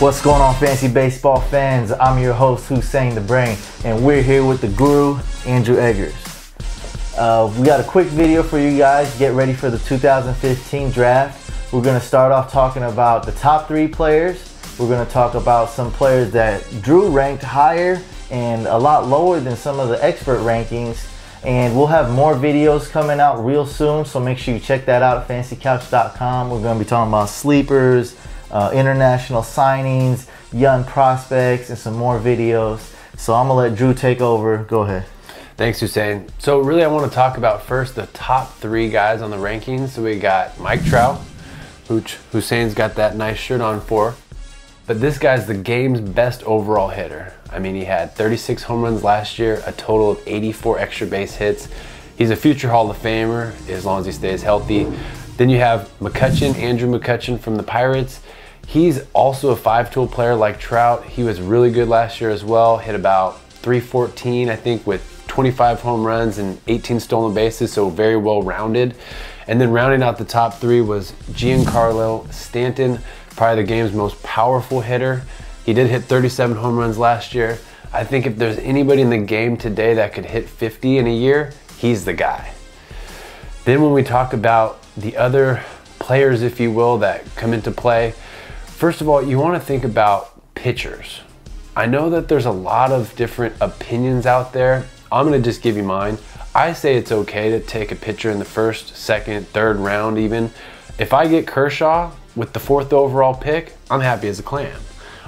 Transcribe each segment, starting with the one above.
What's going on, fantasy baseball fans? I'm your host, Hussein the Brain, and we're here with the guru, Andrew Eggers. We got a quick video for you guys. Get ready for the 2015 draft. We're going to start off talking about the top 3 players. We're going to talk about some players that Drew ranked higher and a lot lower than some of the expert rankings. And we'll have more videos coming out real soon, so make sure you check that out at fantasycouch.com. We're going to be talking about sleepers, international signings, young prospects, and some more videos. So I'm gonna let Drew take over. Go ahead. Thanks, Hussein. So really I want to talk about first the top 3 guys on the rankings. So we got Mike Trout, which Hussein's got that nice shirt on for. But this guy's the game's best overall hitter. I mean, he had 36 home runs last year, a total of 84 extra base hits. He's a future Hall of Famer as long as he stays healthy. Then you have McCutchen, Andrew McCutchen from the Pirates. He's also a 5-tool player like Trout. He was really good last year as well. Hit about 314, I think, with 25 home runs and 18 stolen bases, so very well rounded. And then rounding out the top 3 was Giancarlo Stanton, probably the game's most powerful hitter. He did hit 37 home runs last year. I think if there's anybody in the game today that could hit 50 in a year, he's the guy. Then when we talk about the other players, if you will, that come into play, first of all, you want to think about pitchers. I know that there's a lot of different opinions out there. I'm going to just give you mine. I say it's okay to take a pitcher in the 1st, 2nd, 3rd round even. If I get Kershaw with the 4th overall pick, I'm happy as a clam.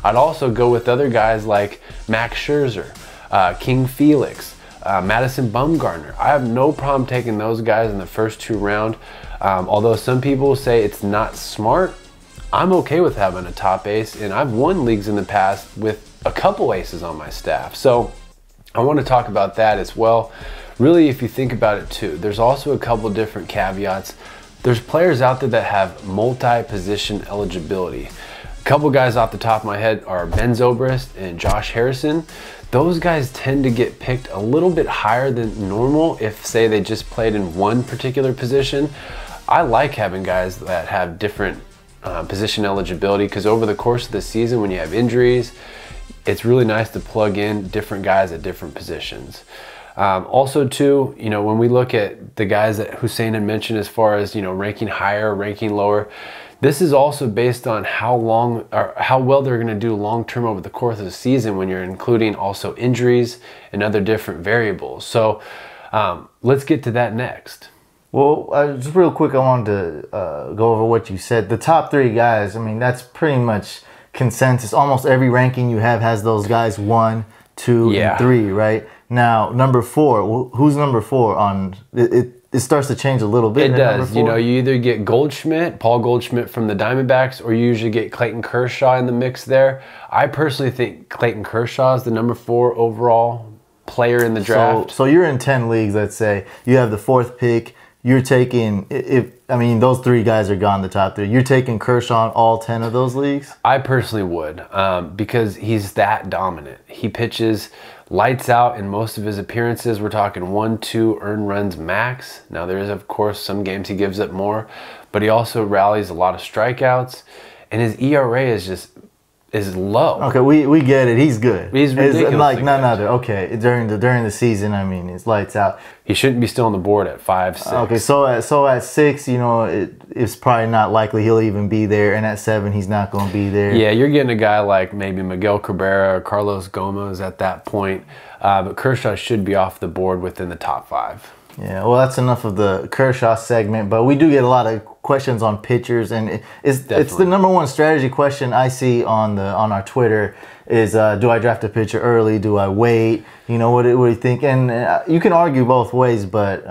I'd also go with other guys like Max Scherzer, King Felix, Madison Bumgarner. I have no problem taking those guys in the first 2 rounds. Although some people say it's not smart, I'm okay with having a top ace, and I've won leagues in the past with a couple aces on my staff. So I want to talk about that as well. Really, if you think about it too, there's also a couple different caveats. There's players out there that have multi-position eligibility. A couple guys off the top of my head are Ben Zobrist and Josh Harrison. Those guys tend to get picked a little bit higher than normal if, say, they just played in one particular position. I like having guys that have different position eligibility, because over the course of the season when you have injuries, it's really nice to plug in different guys at different positions. Also too, you know, when we look at the guys that Hussein had mentioned as far as, you know, ranking higher, ranking lower, this is also based on how long or how well they're going to do long term over the course of the season, when you're including also injuries and other different variables. So let's get to that next. Well, just real quick, I wanted to go over what you said. The top 3 guys, I mean, that's pretty much consensus. Almost every ranking you have has those guys 1, 2, and 3, right? Now, number 4, who's number 4 on it? It starts to change a little bit. It does. You know, you either get Goldschmidt, Paul Goldschmidt from the Diamondbacks, or you usually get Clayton Kershaw in the mix there. I personally think Clayton Kershaw is the number 4 overall player in the draft. So you're in 10 leagues, let's say. You have the 4th pick. You're taking, I mean, those 3 guys are gone, the top 3. You're taking Kershaw in all 10 of those leagues? I personally would, because he's that dominant. He pitches lights out in most of his appearances. We're talking 1, 2 earned runs max. Now there is, of course, some games he gives up more, but he also rallies a lot of strikeouts, and his ERA is low. Okay, we get it. He's good. He's ridiculous. Like none other. Okay, during the season, I mean, it's lights out. He shouldn't be still on the board at 5, 6. Okay, so at 6, you know, it's probably not likely he'll even be there, and at 7, he's not going to be there. Yeah, you're getting a guy like maybe Miguel Cabrera or Carlos Gomez at that point, but Kershaw should be off the board within the top 5. Yeah, well, that's enough of the Kershaw segment, but we do get a lot of questions on pitchers, and it's the number 1 strategy question I see on our Twitter is, do I draft a pitcher early? Do I wait? You know, what do you think? And you can argue both ways, but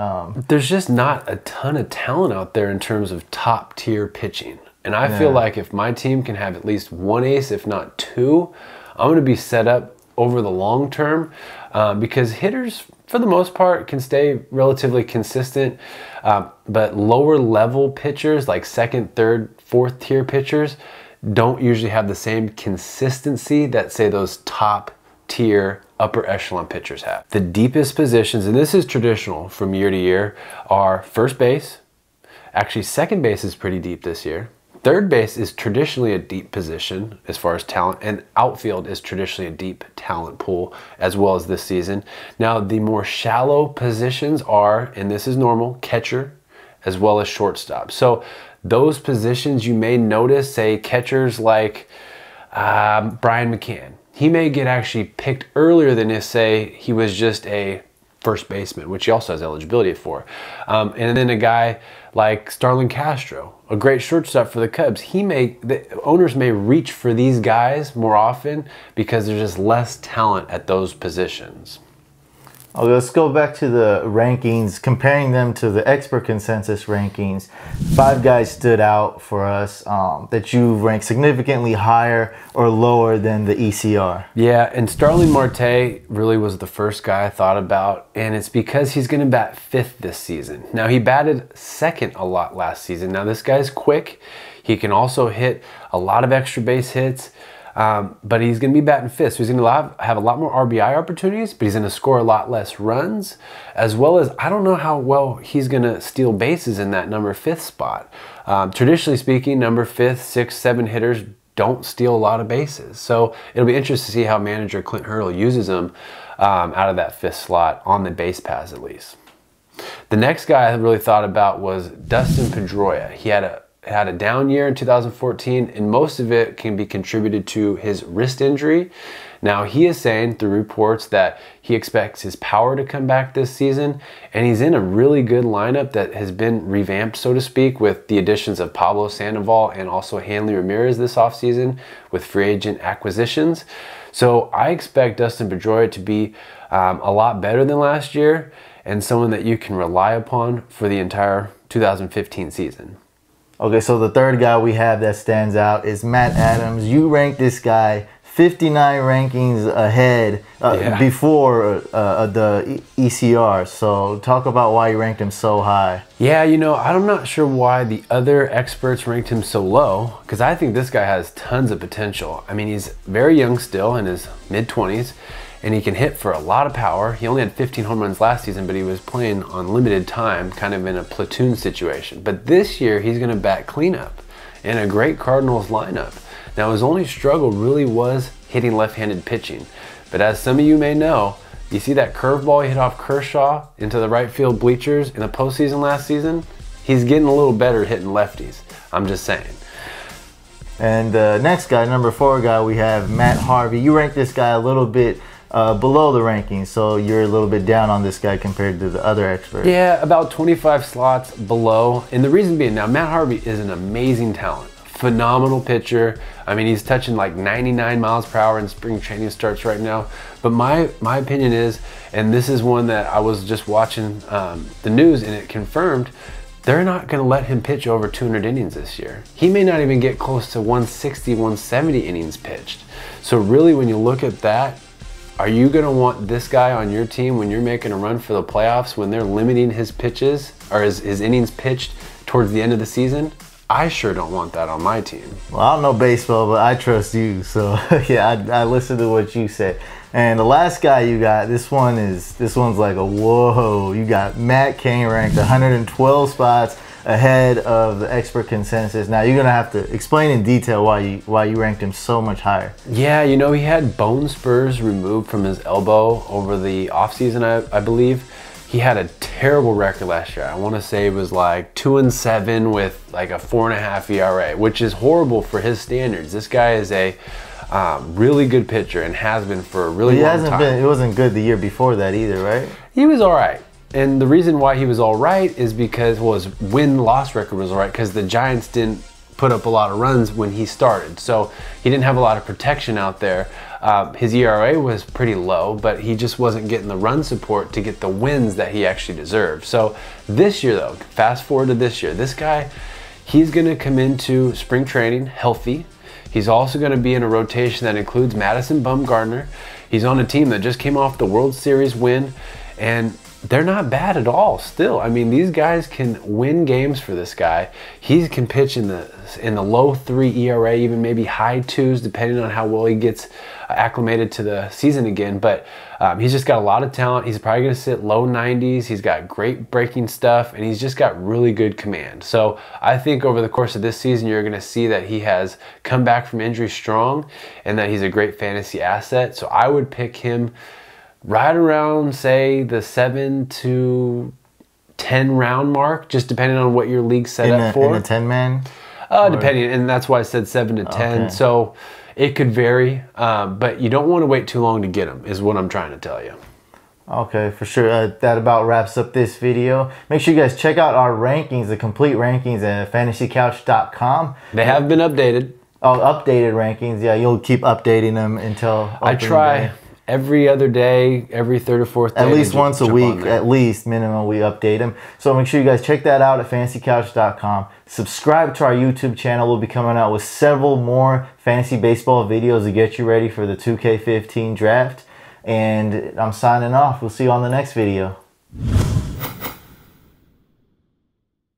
there's just not a ton of talent out there in terms of top tier pitching. And I feel like if my team can have at least 1 ace, if not 2, I'm going to be set up over the long term, because hitters, for the most part, can stay relatively consistent, but lower level pitchers like 2nd, 3rd, 4th tier pitchers don't usually have the same consistency that, say, those top tier upper echelon pitchers have. The deepest positions, and this is traditional from year to year, are first base. Actually, second base is pretty deep this year. Third base is traditionally a deep position as far as talent, and outfield is traditionally a deep talent pool as well as this season. Now, the more shallow positions are, and this is normal, catcher as well as shortstop. So those positions you may notice, say catchers like Brian McCann, he may get actually picked earlier than if, say, he was just a first baseman, which he also has eligibility for. And then a guy like Starling Castro, a great shortstop for the Cubs, the owners may reach for these guys more often because there's just less talent at those positions. Okay, let's go back to the rankings, comparing them to the expert consensus rankings. 5 guys stood out for us that you ranked significantly higher or lower than the ECR. Yeah, and Starling Marte really was the first guy I thought about, and it's because he's going to bat 5th this season. Now, he batted 2nd a lot last season. Now, this guy's quick. He can also hit a lot of extra base hits. But he's going to be batting 5th, so he's going to have a lot more RBI opportunities, but he's going to score a lot less runs, as well as I don't know how well he's going to steal bases in that number 5th spot. Traditionally speaking, number 5th, 6th, 7th hitters don't steal a lot of bases. So it'll be interesting to see how manager Clint Hurdle uses him out of that 5th slot on the base paths at least. The next guy I really thought about was Dustin Pedroia. He had a down year in 2014, and most of it can be contributed to his wrist injury. Now, he is saying through reports that he expects his power to come back this season, and he's in a really good lineup that has been revamped, so to speak, with the additions of Pablo Sandoval and also Hanley Ramirez this offseason with free agent acquisitions. So I expect Dustin Pedroia to be a lot better than last year and someone that you can rely upon for the entire 2015 season. Okay, so the third guy we have that stands out is Matt Adams. You ranked this guy 59 rankings ahead before the ECR. So talk about why you ranked him so high. Yeah, you know, I'm not sure why the other experts ranked him so low, because I think this guy has tons of potential. I mean, he's very young still, in his mid-20s, and he can hit for a lot of power. He only had 15 home runs last season, but he was playing on limited time, kind of in a platoon situation. But this year, he's going to bat cleanup in a great Cardinals lineup. Now, his only struggle really was hitting left-handed pitching. But as some of you may know, you see that curveball he hit off Kershaw into the right field bleachers in the postseason last season? He's getting a little better hitting lefties. I'm just saying. And the next guy, number 4 guy, we have Matt Harvey. You ranked this guy a little bit below the rankings, so you're a little bit down on this guy compared to the other experts. Yeah, about 25 slots below. And the reason being, now Matt Harvey is an amazing talent. Phenomenal pitcher. I mean, he's touching like 99 miles per hour in spring training starts right now. But my opinion is, and this is one that I was just watching the news and it confirmed, they're not going to let him pitch over 200 innings this year. He may not even get close to 160, 170 innings pitched. So really, when you look at that, are you going to want this guy on your team when you're making a run for the playoffs, when they're limiting his pitches or his innings pitched towards the end of the season? I sure don't want that on my team. Well, I don't know baseball, but I trust you. So yeah, I listened to what you said. And the last guy you got, this one's like a whoa. You got Matt Cain ranked 112 spots ahead of the expert consensus. Now you're gonna have to explain in detail why you ranked him so much higher. Yeah, you know, he had bone spurs removed from his elbow over the offseason, I believe. He had a terrible record last year. I want to say it was like 2-7 with like a 4.5 ERA, which is horrible for his standards. This guy is a really good pitcher and has been for a really long time. He wasn't good the year before that either, right? He was all right. And the reason why he was all right is because, well, his win-loss record was all right because the Giants didn't put up a lot of runs when he started. So he didn't have a lot of protection out there. His ERA was pretty low, but he just wasn't getting the run support to get the wins that he actually deserved. So this year, though, fast forward to this year, this guy, he's going to come into spring training healthy. He's also going to be in a rotation that includes Madison Bumgarner. He's on a team that just came off the World Series win. and they're not bad at all still. I mean, these guys can win games for this guy. He can pitch in the low 3 ERA, even maybe high 2s, depending on how well he gets acclimated to the season again. But he's just got a lot of talent. He's probably going to sit low 90s. He's got great breaking stuff, and he's just got really good command. So I think over the course of this season, you're going to see that he has come back from injury strong and that he's a great fantasy asset. So I would pick him right around, say, the 7 to 10 round mark, just depending on what your league's set up for. In a 10-man? Depending, and that's why I said 7 to 10. Okay. So it could vary, but you don't want to wait too long to get them, is what I'm trying to tell you. Okay, for sure. That about wraps up this video. Make sure you guys check out our rankings, the complete rankings at fantasycouch.com. They have been updated. Oh, updated rankings. Yeah, you'll keep updating them until I try. day. Every other day, every third or fourth day. At least once a week, at least minimum, we update them. So make sure you guys check that out at fantasycouch.com. Subscribe to our YouTube channel. We'll be coming out with several more fantasy baseball videos to get you ready for the 2K15 draft. And I'm signing off. We'll see you on the next video.